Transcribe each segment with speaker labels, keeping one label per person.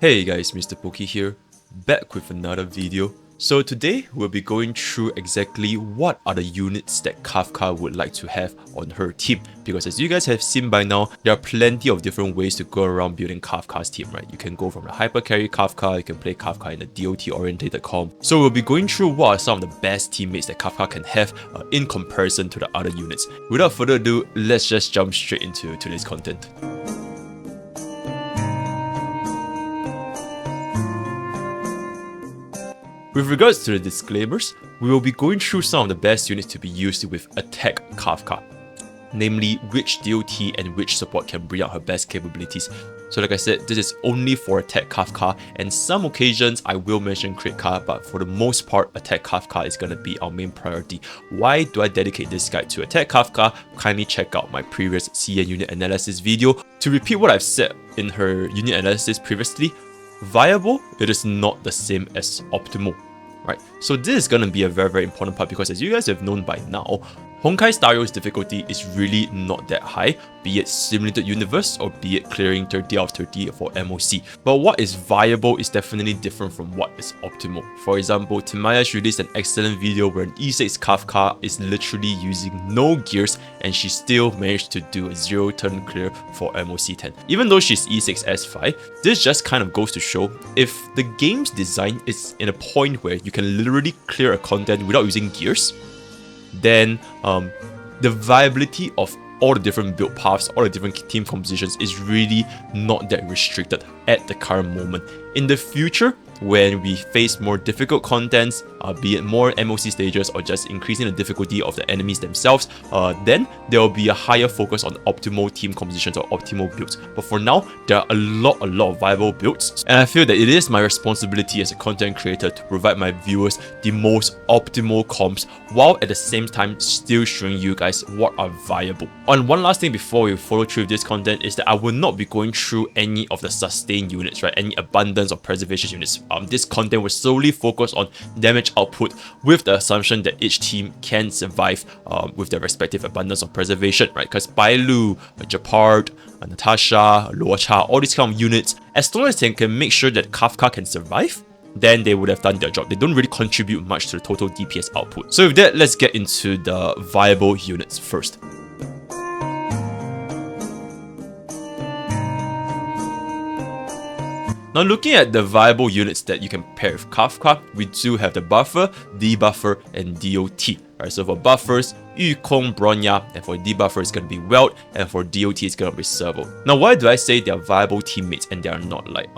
Speaker 1: Hey guys, Mr. Pokey here, back with another video. So today we'll be going through exactly what are the units that Kafka would like to have on her team, because as you guys have seen by now, there are plenty of different ways to go around building Kafka's team, right? You can go from the hyper carry Kafka, you can play Kafka in the DOT orientated comp. So we'll be going through what are some of the best teammates that Kafka can have in comparison to the other units. Without further ado, let's just jump straight into today's content. With regards to the disclaimers, we will be going through some of the best units to be used with Attack Kafka, namely which DOT and which support can bring out her best capabilities. So like I said, this is only for Attack Kafka, and some occasions I will mention Crit Ka, but for the most part, Attack Kafka is going to be our main priority. Why do I dedicate this guide to Attack Kafka? Kindly check out my previous CN unit analysis video. To repeat what I've said in her unit analysis previously, viable, it is not the same as optimal, right? So this is going to be a very important part, because as you guys have known by now, Honkai Star Rail's difficulty is really not that high, be it Simulated Universe or be it clearing 30 out of 30 for MOC. But what is viable is definitely different from what is optimal. For example, Timaya's released an excellent video where an E6 Kafka is literally using no gears and she still managed to do a 0-turn clear for MOC 10. Even though she's E6 S5, this just kind of goes to show if the game's design is in a point where you can literally clear a content without using gears, then the viability of all the different build paths, all the different team compositions is really not that restricted at the current moment. In the future, when we face more difficult contents, be it more MOC stages or just increasing the difficulty of the enemies themselves, then there will be a higher focus on optimal team compositions or optimal builds. But for now, there are a lot of viable builds, and I feel that it is my responsibility as a content creator to provide my viewers the most optimal comps, while at the same time still showing you guys what are viable. And one last thing before we follow through with this content is that I will not be going through any of the sustain units, right? Any abundance or preservation units. This content will solely focus on damage output, with the assumption that each team can survive with their respective abundance of preservation, right? Because Bailu, Japard, Natasha, Luocha, all these kind of units, as long as they can make sure that Kafka can survive, then they would have done their job. They don't really contribute much to the total DPS output. So with that, let's get into the viable units first. Now looking at the viable units that you can pair with Kafka, we do have the buffer, debuffer, and DOT. Right, so for buffers, Yukong, Bronya, and for debuffer it's going to be Weld, and for DOT it's going to be Servo. Now why do I say they are viable teammates and they are not like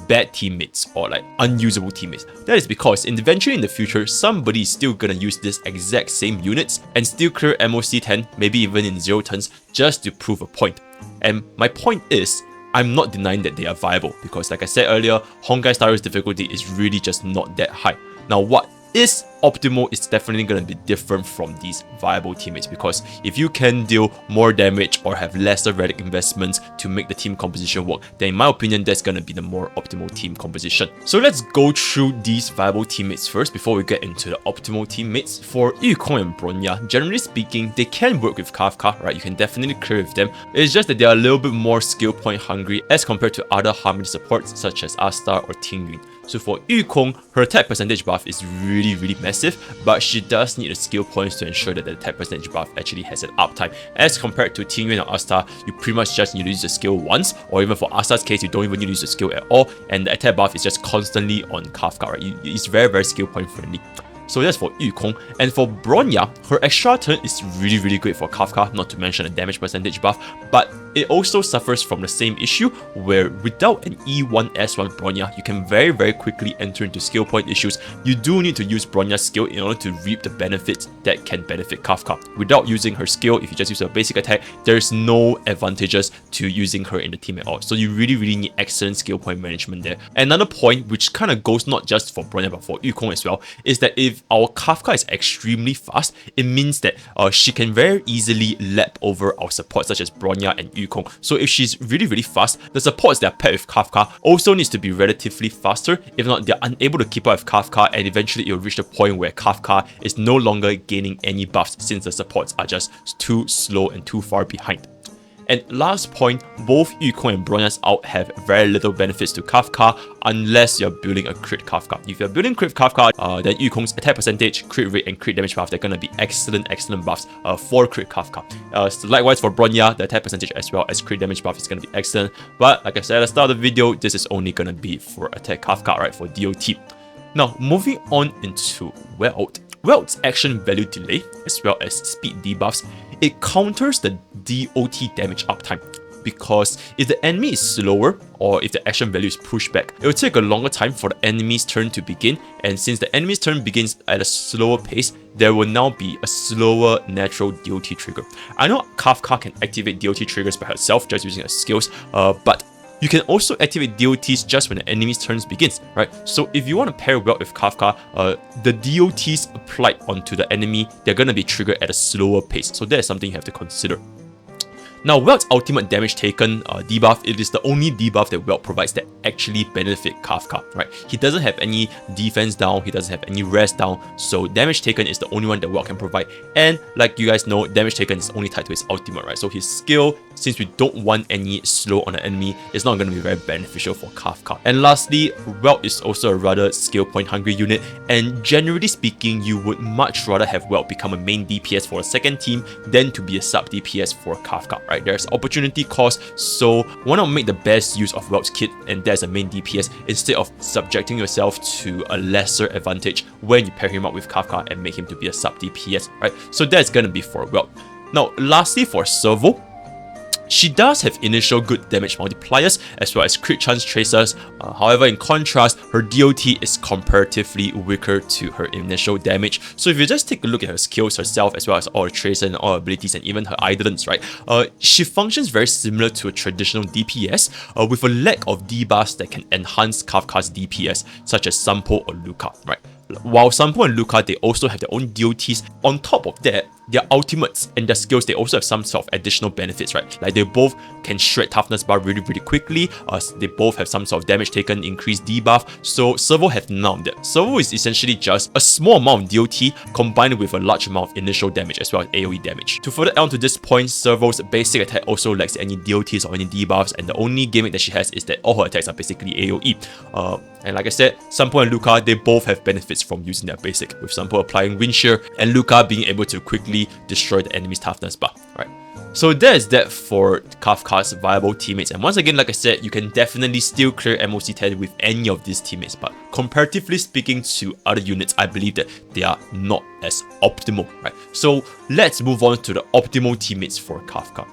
Speaker 1: bad teammates or like unusable teammates? That is because eventually in the future, somebody is still going to use this exact same units and still clear MOC 10, maybe even in 0 turns, just to prove a point. And my point is, I'm not denying that they are viable, because like I said earlier, Honkai Star Rail's difficulty is really just not that high. Now what is optimal is definitely going to be different from these viable teammates, because if you can deal more damage or have lesser relic investments to make the team composition work, then in my opinion that's going to be the more optimal team composition. So let's go through these viable teammates first before we get into the optimal teammates. For Yukong and Bronya, generally speaking, they can work with Kafka, right? You can definitely clear with them. It's just that they are a little bit more skill point hungry as compared to other Harmony supports such as Astar or Tingyun. So for Yukong, her attack percentage buff is really massive, but she does need the skill points to ensure that the attack percentage buff actually has an uptime. As compared to Tingyun or Astar, you pretty much just need to use the skill once, or even for Astar's case, you don't even need to use the skill at all, and the attack buff is just constantly on Kafka, right? It's very skill point friendly. So that's for Yukong. And for Bronya, her extra turn is really great for Kafka, not to mention the damage percentage buff, but it also suffers from the same issue where without an E1S1 Bronya, you can very quickly enter into skill point issues. You do need to use Bronya's skill in order to reap the benefits that can benefit Kafka. Without using her skill, if you just use her basic attack, there's no advantages to using her in the team at all. So you really need excellent skill point management there. Another point, which kind of goes not just for Bronya but for Yukong as well, is that if our Kafka is extremely fast, it means that she can very easily lap over our supports such as Bronya and Yukong. So if she's really fast, the supports that are paired with Kafka also needs to be relatively faster. If not, they're unable to keep up with Kafka, and eventually it will reach the point where Kafka is no longer gaining any buffs since the supports are just too slow and too far behind. And last point, both Yukong and Bronya's ult have very little benefits to Kafka unless you're building a crit Kafka. If you're building crit Kafka, then Yukong's attack percentage, crit rate, and crit damage buff, they're gonna be excellent buffs for crit Kafka. So likewise for Bronya, the attack percentage as well as crit damage buff is gonna be excellent. But like I said at the start of the video, this is only gonna be for attack Kafka, right? For DOT. Now moving on into Weld. Weld's action value delay as well as speed debuffs, it counters the DOT damage uptime, because if the enemy is slower or if the action value is pushed back, it will take a longer time for the enemy's turn to begin, and since the enemy's turn begins at a slower pace, there will now be a slower natural DOT trigger. I know Kafka can activate DOT triggers by herself just using her skills, but you can also activate DOTs just when the enemy's turns begins, right? So if you want to pair Weld with Kafka, the DOTs applied onto the enemy, they're going to be triggered at a slower pace. So that is something you have to consider. Now, Weld's ultimate damage taken debuff, it is the only debuff that Weld provides that actually benefit Kafka, right? He doesn't have any defense down, he doesn't have any rest down, so damage taken is the only one that Weld can provide. And like you guys know, damage taken is only tied to his ultimate, right? So his skill, since we don't want any slow on the enemy, it's not going to be very beneficial for Kafka. And lastly, Weld is also a rather skill point hungry unit, and generally speaking, you would much rather have Weld become a main DPS for a second team than to be a sub DPS for Kafka, right? There's opportunity cost, so why not make the best use of Weld's kit and there's a main DPS instead of subjecting yourself to a lesser advantage when you pair him up with Kafka and make him to be a sub DPS, right? So that's gonna be for Weld. Now, lastly for Servo, she does have initial good damage multipliers as well as crit chance tracers. However, in contrast, her DOT is comparatively weaker to her initial damage. So if you just take a look at her skills herself as well as all her tracers and all her abilities and even her idolants, right? She functions very similar to a traditional DPS with a lack of debuffs that can enhance Kafka's DPS, such as Sampo or Luca, right? While Sampo and Luca, they also have their own DOTs. On top of that, their ultimates and their skills, they also have some sort of additional benefits, right? Like they both can shred toughness bar really quickly. They both have some sort of damage taken, increased debuff. So Servo have none of that. Servo is essentially just a small amount of DOT combined with a large amount of initial damage as well as AoE damage. To further add on to this point, Servo's basic attack also lacks any DOTs or any debuffs, and the only gimmick that she has is that all her attacks are basically AoE. And like I said, Sampo and Luca, they both have benefits from using their basic, with Sampo applying Wind Shear and Luca being able to quickly destroy the enemy's toughness bar, right? So that is that for Kafka's viable teammates. And once again, like I said, you can definitely still clear MOC 10 with any of these teammates, but comparatively speaking to other units, I believe that they are not as optimal, right? So let's move on to the optimal teammates for Kafka.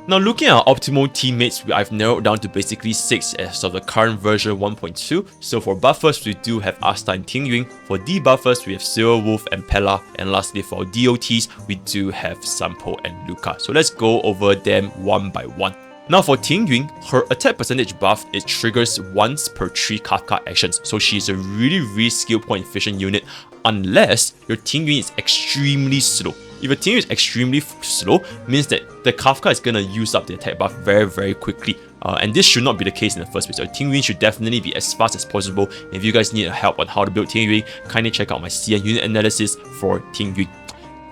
Speaker 1: Now looking at our optimal teammates, I've narrowed down to basically 6 as of the current version 1.2. So for buffers, we do have Asta and Tingyun. For debuffers, we have Zero Wolf and Pella. And lastly, for DOTs, we do have Sampo and Luca. So let's go over them one by one. Now for Tingyun, her attack percentage buff, it triggers once per 3 Kafka actions. So she's a really skill point efficient unit unless your Tingyun is extremely slow. If a Tingyun is extremely slow, means that the Kafka is gonna use up the attack buff very quickly. And this should not be the case in the first place. So Tingyun should definitely be as fast as possible. If you guys need help on how to build Tingyun, kindly check out my CN unit analysis for Tingyun.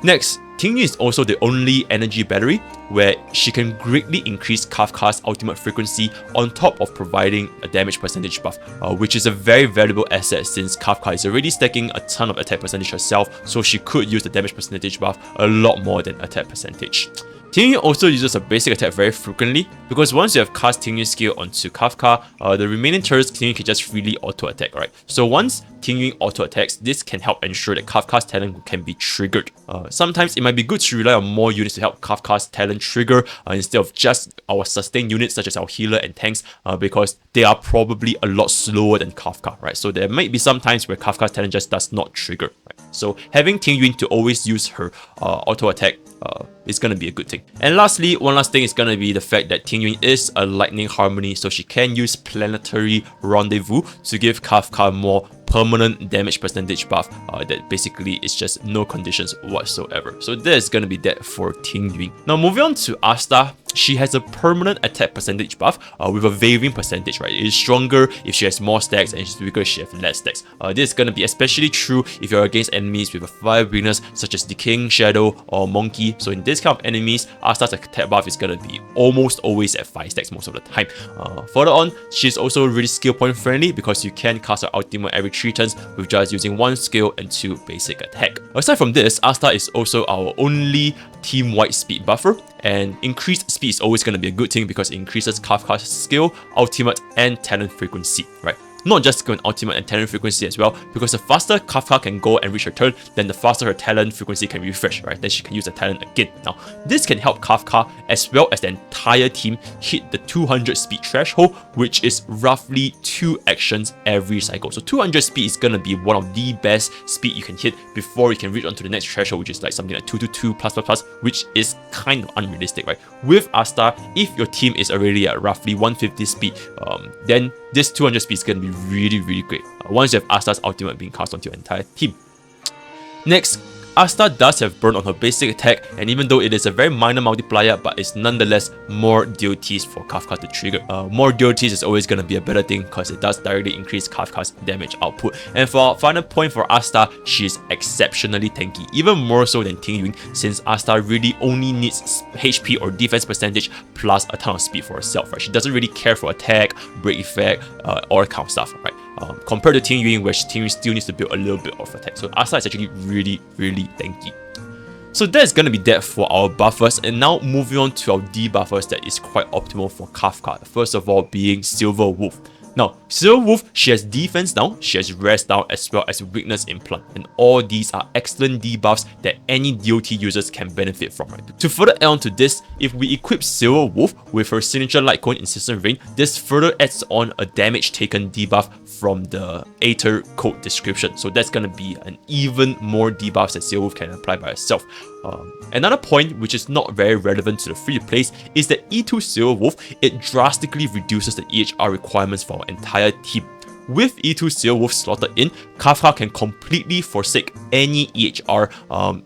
Speaker 1: Next, Tingyun is also the only energy battery where she can greatly increase Kafka's ultimate frequency on top of providing a damage percentage buff, which is a very valuable asset since Kafka is already stacking a ton of attack percentage herself, so she could use the damage percentage buff a lot more than attack percentage. Tingyun also uses a basic attack very frequently, because once you have cast Tingyun's skill onto Kafka, the remaining turns Tingyun can just freely auto-attack, right? So once Tingyun auto-attacks, this can help ensure that Kafka's talent can be triggered. Sometimes it might be good to rely on more units to help Kafka's talent trigger instead of just our sustain units such as our healer and tanks, because they are probably a lot slower than Kafka, right? So there might be some times where Kafka's talent just does not trigger, right? So having Tingyun to always use her auto-attack is gonna be a good thing. And lastly, one last thing is gonna be the fact that Tingyun is a lightning harmony, so she can use planetary rendezvous to give Kafka more permanent damage percentage buff that basically is just no conditions whatsoever. So that's gonna be that for Tingyun. Now moving on to Asta. she has a permanent attack percentage buff with a varying percentage, right? It is stronger if she has more stacks, and she's weaker if she has less stacks. This is going to be especially true if you're against enemies with a 5 weakness, such as Decaying Shadow or Monkey. So in this kind of enemies, Asta's attack buff is going to be almost always at 5 stacks most of the time. Further on, she's also really skill point friendly because you can cast her ultimate every 3 turns with just using 1 skill and 2 basic attack. Aside from this, Asta is also our only team-wide speed buffer, and increased speed is always going to be a good thing because it increases Kafka's skill, ultimate, and talent frequency, right? Not just skill and ultimate and talent frequency as well, because the faster Kafka can go and reach her turn, then the faster her talent frequency can refresh, right? Then she can use the talent again. Now, this can help Kafka as well as the entire team hit the 200 speed threshold, which is roughly 2 actions every cycle. So 200 speed is gonna be one of the best speed you can hit before you can reach onto the next threshold, which is like something like 222 plus, which is kind of unrealistic, right? With Asta, if your team is already at roughly 150 speed, then this 200 speed is going to be really great once you have Asta's ultimate being cast onto your entire team. Next, Asta does have burn on her basic attack, and even though it is a very minor multiplier, but it's nonetheless more DOTs for Kafka to trigger. More DOTs is always going to be a better thing because it does directly increase Kafka's damage output. And for our final point for Asta, she is exceptionally tanky, even more so than Ting Yun, since Asta really only needs HP or defense percentage plus a ton of speed for herself, right? She doesn't really care for attack, break effect, all that kind of stuff, right? Compared to Ting Yun, where Ting Yun still needs to build a little bit of attack. So Asta is actually really tanky. So that's gonna be that for our buffers, and now moving on to our debuffers that is quite optimal for Kafka. First of all being Silver Wolf. Now, Silver Wolf, she has defense down, she has rest down, as well as weakness implant, and all these are excellent debuffs that any DOT users can benefit from. Right? To further add on to this, if we equip Silver Wolf with her signature Light Cone Insistent Rain, this further adds on a damage taken debuff from the Aether code description. So that's gonna be an even more debuffs that Silver Wolf can apply by herself. Another point which is not very relevant to the free to plays is that E2 Silver Wolf, it drastically reduces the EHR requirements for our entire team. With E2 Silver Wolf slotted in, Kafka can completely forsake any EHR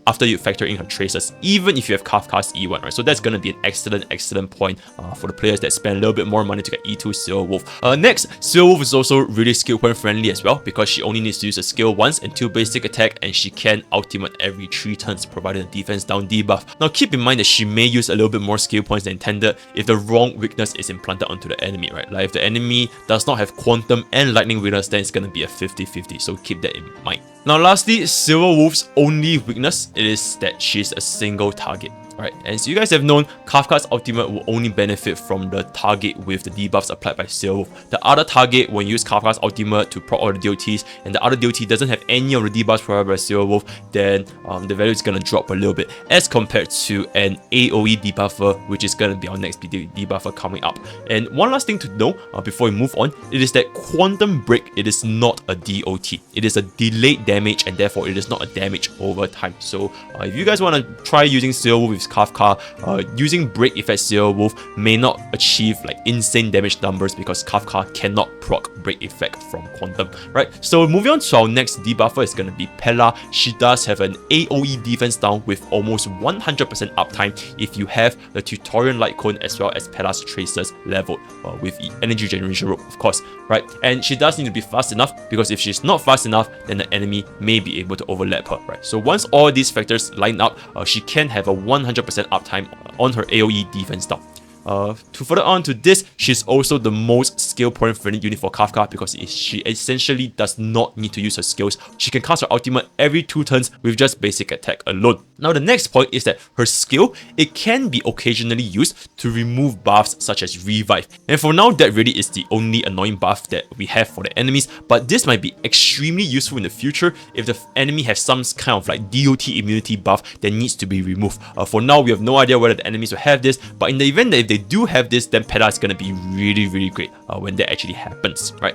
Speaker 1: after you factor in her traces, even if you have Kafka's E1, right? So that's going to be an excellent point for the players that spend a little bit more money to get E2 Silver Wolf. Next, Silver Wolf is also really skill point friendly as well, because she only needs to use a skill once and 2 basic attack, and she can ultimate every 3 turns, provided a defense down debuff. Now keep in mind that she may use a little bit more skill points than intended if the wrong weakness is implanted onto the enemy, right? Like if the enemy does not have Quantum and Lightning weakness, then it's gonna be a 50-50, so keep that in mind. Now lastly, Silver Wolf's only weakness is that she's a single target. Right, as you guys have known, Kafka's ultimate will only benefit from the target with the debuffs applied by Silver Wolf. The other target, when you use Kafka's ultimate to proc all the DOTs, and the other DOT doesn't have any of the debuffs provided by Silver Wolf, then the value is gonna drop a little bit as compared to an AOE debuffer, which is gonna be our next debuffer coming up. And one last thing to know before we move on, it is that Quantum Break, it is not a DOT. It is a delayed damage, and therefore it is not a damage over time. So if you guys want to try using Silver Wolf with Kafka, using break effect Silver Wolf may not achieve like insane damage numbers because Kafka cannot proc break effect from Quantum, right? So moving on to our next debuffer is going to be Pella. She does have an AOE defense down with almost 100% uptime if you have the Tutorial Light Cone as well as Pella's Traces leveled with Energy Generation Rope, of course, right? And she does need to be fast enough, because if she's not fast enough, then the enemy may be able to overlap her, right? So once all these factors line up, she can have a 100% uptime on her AOE defense down. To further on to this, she's also the most skill point friendly unit for Kafka because she essentially does not need to use her skills. She can cast her ultimate every 2 turns with just basic attack alone. Now the next point is that her skill, it can be occasionally used to remove buffs such as Revive. And for now, that really is the only annoying buff that we have for the enemies, but this might be extremely useful in the future if the enemy has some kind of like DOT immunity buff that needs to be removed. For now, we have no idea whether the enemies will have this, but in the event that if they do have this, then Pella is going to be really great when that actually happens, right?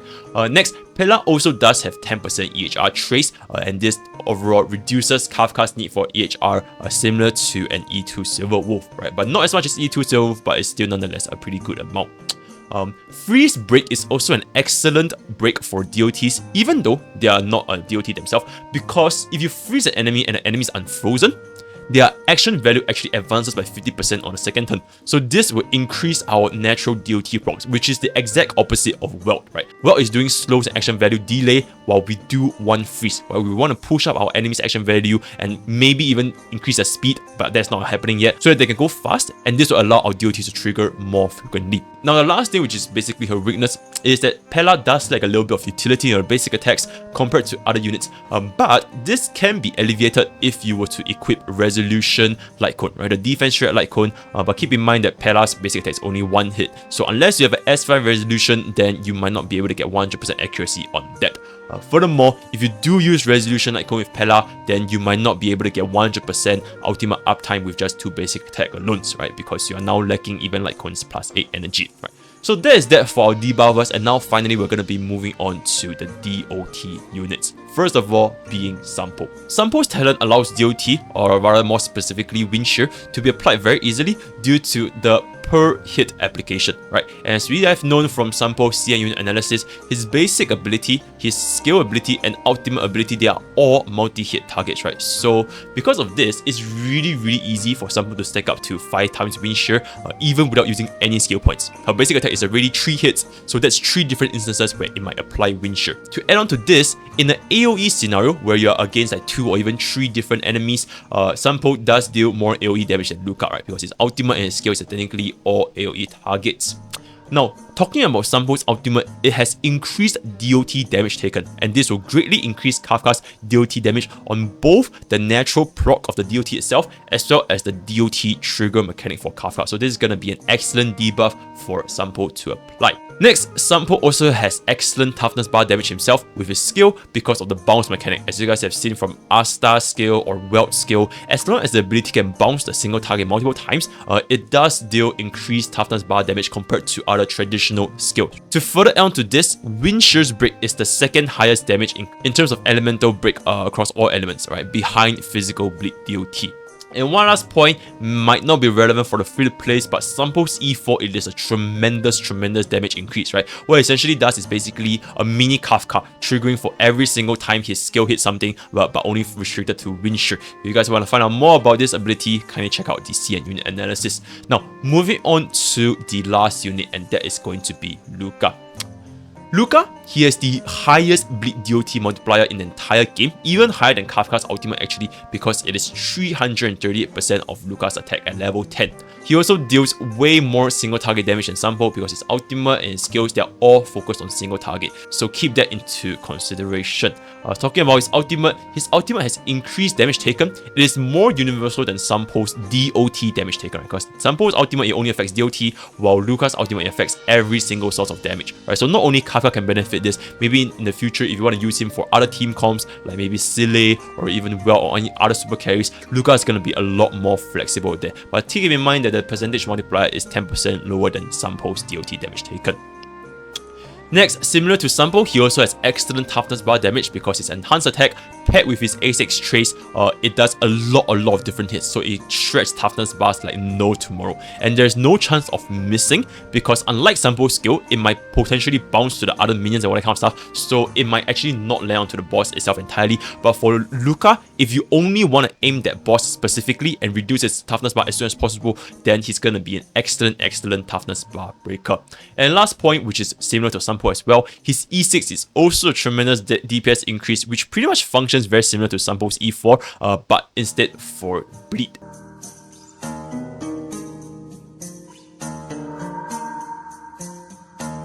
Speaker 1: Next, Pella also does have 10% EHR trace, and this overall reduces Kafka's need for EHR, similar to an E2 Silver Wolf, right? But not as much as E2 Silver Wolf, but it's still nonetheless a pretty good amount. Freeze Break is also an excellent break for DOTs, even though they are not a DOT themselves, because if you freeze an enemy and the enemy is unfrozen, their action value actually advances by 50% on the second turn. So this will increase our natural DOT procs, which is the exact opposite of Weld, right? Weld is doing slows and action value delay, while we do one freeze, where we want to push up our enemy's action value and maybe even increase their speed, but that's not happening yet, so that they can go fast, and this will allow our DOTs to trigger more frequently. Now the last thing, which is basically her weakness, is that Pella does lack a little bit of utility in her basic attacks compared to other units, but this can be alleviated if you were to equip Resolution Light Cone, right? The defense rate Light Cone, but keep in mind that Pella's basic attack is only one hit, so unless you have an S5 resolution, then you might not be able to get 100% accuracy on that. Furthermore, if you do use Resolution Light Cone with Pella, then you might not be able to get 100% ultimate uptime with just 2 basic attack alone, right? Because you are now lacking even Light Cone's +8 energy, right? So that is that for our debuffers, and now finally we're going to be moving on to the DOT units. First of all, being Sampo. Sampo's talent allows DOT, or rather more specifically Wind Shear, to be applied very easily due to the per hit application, right? And as we have known from Sampo's CN unit analysis, his basic ability, his skill ability, and ultimate ability, they are all multi-hit targets, right? So because of this, it's really easy for Sampo to stack up to 5 times Wind Shear, even without using any skill points. Her basic attack is already 3 hits, so that's 3 different instances where it might apply Wind Shear. To add on to this, in an AoE scenario where you're against like 2 or even 3 different enemies, Sampo does deal more AoE damage than Luca, right? Because his ultimate and his skills are technically all AoE targets. Now, talking about Sampo's ultimate, it has increased DOT damage taken, and this will greatly increase Kafka's DOT damage on both the natural proc of the DOT itself as well as the DOT trigger mechanic for Kafka. So this is going to be an excellent debuff for Sampo to apply. Next, Sampo also has excellent toughness bar damage himself with his skill because of the bounce mechanic. As you guys have seen from Asta skill or Weld skill, as long as the ability can bounce the single target multiple times, it does deal increased toughness bar damage compared to other traditional skills. To further add on to this, Wind Shear's break is the second highest damage in terms of elemental break across all elements, right, behind physical bleed DOT. And one last point might not be relevant for the free to plays, but Sampo's E4, it is a tremendous damage increase, right? What it essentially does is basically a mini Kafka, triggering for every single time his skill hits something, but only restricted to Wind Shear. If you guys want to find out more about this ability, kindly check out the CN unit analysis. Now, moving on to the last unit, and that is going to be Luca. Luca, he has the highest bleed DOT multiplier in the entire game, even higher than Kafka's ultimate actually, because it is 338% of Luca's attack at level 10. He also deals way more single target damage than Sampo because his ultimate and his skills, they are all focused on single target, so keep that into consideration. Talking about his ultimate has increased damage taken. It is more universal than Sampo's DOT damage taken, right? Because Sampo's ultimate, it only affects DOT, while Luca's ultimate affects every single source of damage, right? So not only Kafka can benefit this, maybe in the future if you want to use him for other team comps like maybe Sile or even Well or any other super carries, Luca is going to be a lot more flexible there. But keep in mind that the percentage multiplier is 10% lower than Sampo's DOT damage taken. Next, similar to Sampo, he also has excellent toughness bar damage because his enhanced attack paired with his A6 trace, it does a lot of different hits, so it shreds toughness bars like no tomorrow. And there's no chance of missing because unlike Sampo's skill, it might potentially bounce to the other minions and all that kind of stuff, so it might actually not land onto the boss itself entirely. But for Luca, if you only want to aim that boss specifically and reduce his toughness bar as soon as possible, then he's going to be an excellent toughness bar breaker. And last point, which is similar to Sampo as well, his E6 is also a tremendous DPS increase, which pretty much functions very similar to Sampo's E4, but instead for bleed.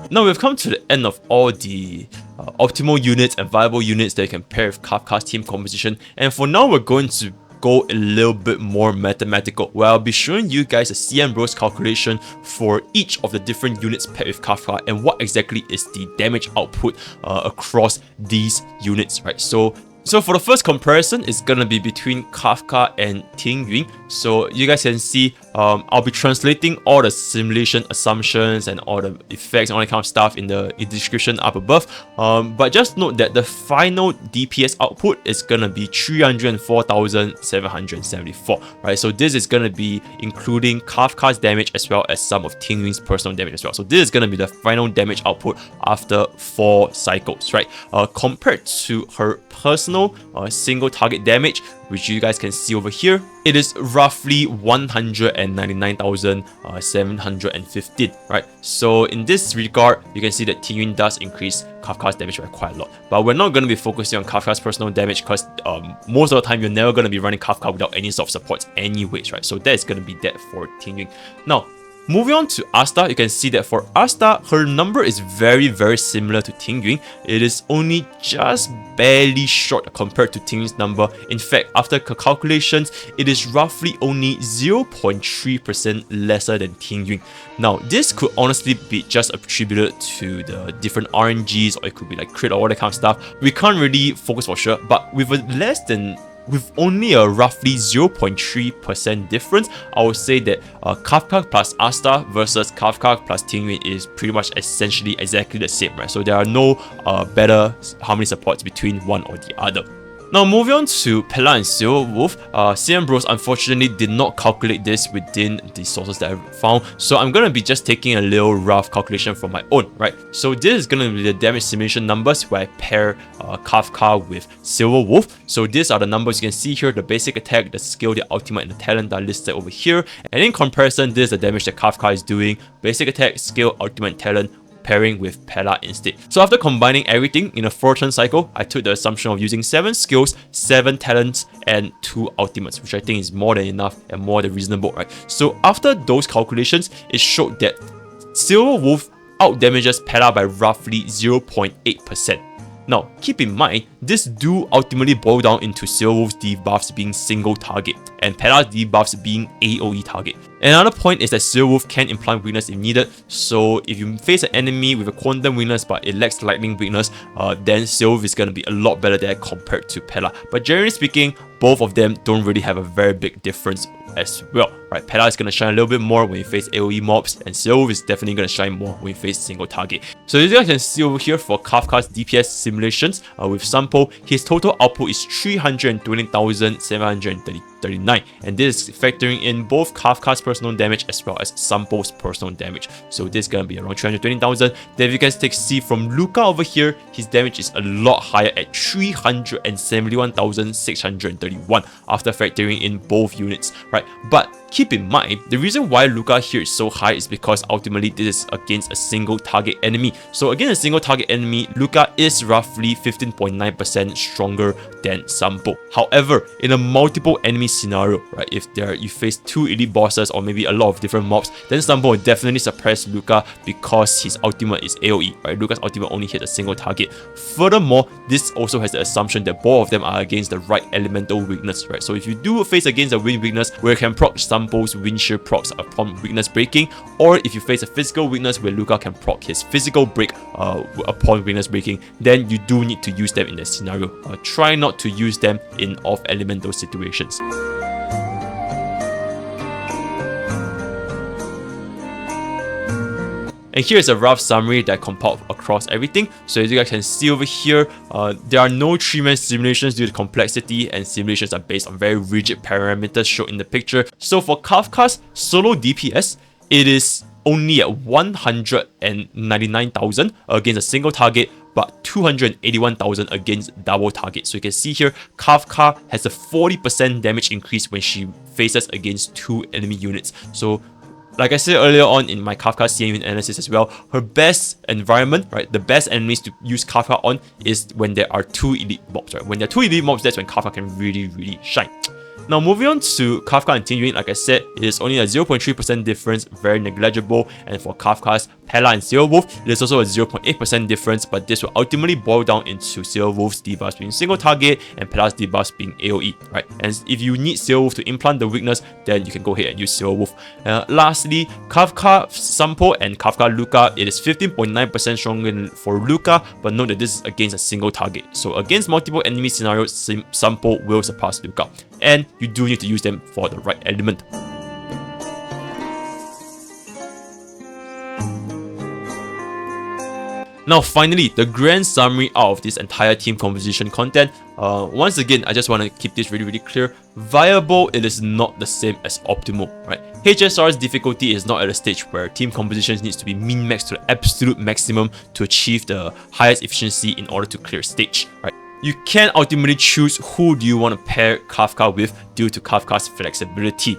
Speaker 1: Now we've come to the end of all the optimal units and viable units that you can pair with Kafka's team composition, and for now we're going to go a little bit more mathematical, where I'll be showing you guys a CM Bros calculation for each of the different units paired with Kafka and what exactly is the damage output across these units, right? So for the first comparison, it's gonna be between Kafka and Tingyun. So you guys can see, I'll be translating all the simulation assumptions and all the effects and all that kind of stuff in the description up above. But just note that the final DPS output is gonna be 304,774, right? So this is gonna be including Kafka's damage as well as some of Tingyun's personal damage as well. So this is gonna be the final damage output after 4 cycles, right? Compared to her personal personal single target damage, which you guys can see over here, it is roughly 199,715, right? So in this regard, you can see that Ting Yun does increase Kafka's damage by quite a lot. But we're not going to be focusing on Kafka's personal damage because most of the time you're never going to be running Kafka without any sort of supports anyways, right? So that is going to be that for Ting Yun. Now, moving on to Asta, you can see that for Asta, her number is very similar to Ting Yun. It is only just barely short compared to Ting Yun's number. In fact, after calculations, it is roughly only 0.3% lesser than Ting Yun. Now, this could honestly be just attributed to the different RNGs, or it could be like crit or all that kind of stuff. We can't really focus for sure, but with only a roughly 0.3% difference, I would say that Kafka plus Asta versus Kafka plus Ting Yun is pretty much essentially exactly the same, right? So there are no better harmony supports between one or the other. Now, moving on to Pella and Silver Wolf, CM Bros unfortunately did not calculate this within the sources that I found, so I'm going to be just taking a little rough calculation from my own, right? So this is going to be the damage simulation numbers where I pair Kafka with Silver Wolf. So these are the numbers you can see here: the basic attack, the skill, the ultimate, and the talent are listed over here. And in comparison, this is the damage that Kafka is doing: basic attack, skill, ultimate, talent, pairing with Pella instead. So after combining everything in a 4-turn cycle, I took the assumption of using 7 skills, 7 talents, and 2 ultimates, which I think is more than enough and more than reasonable, right? So after those calculations, it showed that Silver Wolf outdamages Pella by roughly 0.8%. Now, keep in mind, this do ultimately boil down into Silver Wolf's debuffs being single target and Pella's debuffs being AoE target. Another point is that Silver Wolf can implant weakness if needed, so if you face an enemy with a quantum weakness but it lacks lightning weakness, then Silver Wolf is going to be a lot better there compared to Pella. But generally speaking, both of them don't really have a very big difference as well, right? Pella is going to shine a little bit more when you face AoE mobs, and Silver Wolf is definitely going to shine more when you face single target. So as you guys can see over here for Kafka's DPS simulations with Sampo, his total output is 320,739, and this is factoring in both Kafka's personal damage as well as Sampo's personal damage. So this is going to be around 320,000. Then if you guys see from Luca over here, his damage is a lot higher at 371,631 after factoring in both units, right? But keep in mind, the reason why Luca here is so high is because ultimately this is against a single target enemy. So against a single target enemy, Luca is roughly 15.9% stronger than Sampo. However, in a multiple enemy scenario, right, if you face 2 elite bosses or maybe a lot of different mobs, then Sampo will definitely suppress Luca because his ultimate is AoE, right? Luca's ultimate only hits a single target. Furthermore, this also has the assumption that both of them are against the right elemental weakness, right? So if you do face against a wind weakness where you can proc Sampo's wind shear procs upon weakness breaking, or if you face a physical weakness where Luca can proc his physical break upon weakness breaking, then you do need to use them in that scenario. Try not to use them in off-elemental situations. And here's a rough summary that compiled across everything. So as you guys can see over here, there are no 3-man simulations due to complexity, and simulations are based on very rigid parameters shown in the picture. So for Kafka's solo DPS, it is only at 199,000 against a single target, but 281,000 against double target. So you can see here, Kafka has a 40% damage increase when she faces against 2 enemy units. So like I said earlier on in my Kafka CM analysis as well, her best environment, right, the best enemies to use Kafka on is when there are 2 elite mobs, right? When there are 2 elite mobs, that's when Kafka can really shine. Now moving on to Kafka and Ting Yun, like I said, it is only a 0.3% difference, very negligible. And for Kafka's Pella and Silver Wolf, it is also a 0.8% difference, but this will ultimately boil down into Silver Wolf's debuffs being single target and Pella's debuffs being AoE, right? And if you need Silver Wolf to implant the weakness, then you can go ahead and use Silver Wolf. Lastly, Kafka Sampo and Kafka Luca, it is 15.9% stronger for Luca, but note that this is against a single target. So against multiple enemy scenarios, Sampo will surpass Luca, and you do need to use them for the right element. Now finally, the grand summary out of this entire team composition content. Once again, I just want to keep this really clear. Viable, it is not the same as optimal, right? HSR's difficulty is not at a stage where team compositions needs to be min-maxed to the absolute maximum to achieve the highest efficiency in order to clear stage, right? You can ultimately choose who do you want to pair Kafka with due to Kafka's flexibility.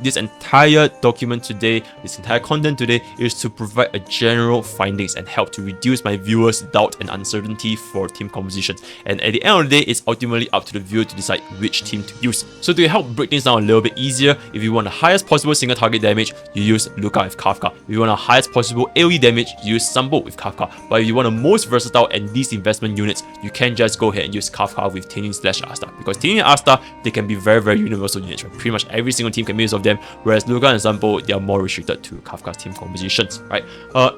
Speaker 1: This entire document today, this entire content today is to provide a general findings and help to reduce my viewers' doubt and uncertainty for team compositions. And at the end of the day, it's ultimately up to the viewer to decide which team to use. So to help break things down a little bit easier, if you want the highest possible single target damage, you use Lookout with Kafka. If you want the highest possible AoE damage, you use Sunbolt with Kafka. But if you want the most versatile and least investment units, you can just go ahead and use Kafka with Tinian/Asta. Because Tinian and Asta, they can be very, very universal units. Right? Pretty much every single team can use of them, whereas Lookout and Sunbolt, they are more restricted to Kafka's team compositions, right?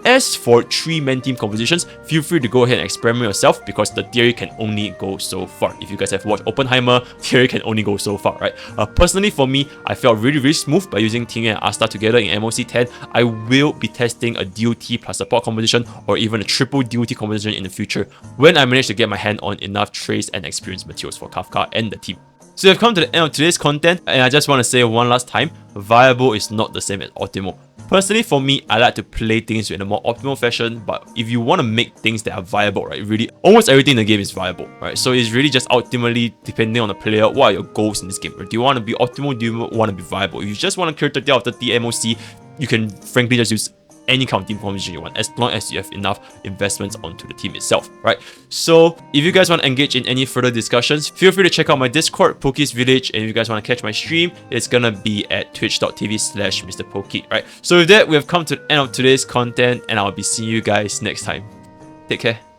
Speaker 1: As for 3-man team compositions, feel free to go ahead and experiment yourself because the theory can only go so far. If you guys have watched Oppenheimer, theory can only go so far, right? Personally for me, I felt really, really smooth by using Tinian and Asta together in MOC 10. I will be testing a DOT plus support composition or even a triple DOT composition in the future when I manage to get my hand on enough trace and experience materials for Kafka and the team. So we've come to the end of today's content, and I just want to say one last time, viable is not the same as optimal. Personally, for me, I like to play things in a more optimal fashion, but if you want to make things that are viable, right, really, almost everything in the game is viable, right? So it's really just ultimately depending on the player, what are your goals in this game? Right? Do you want to be optimal? Do you want to be viable? If you just want to clear 30 out of 30 MOC, you can frankly just use any kind of team composition you want, as long as you have enough investments onto the team itself, right? So if you guys want to engage in any further discussions, feel free to check out my Discord, Poki's Village, and if you guys want to catch my stream, it's gonna be at twitch.tv/MrPoki, right? So with that, we have come to the end of today's content, and I'll be seeing you guys next time. Take care.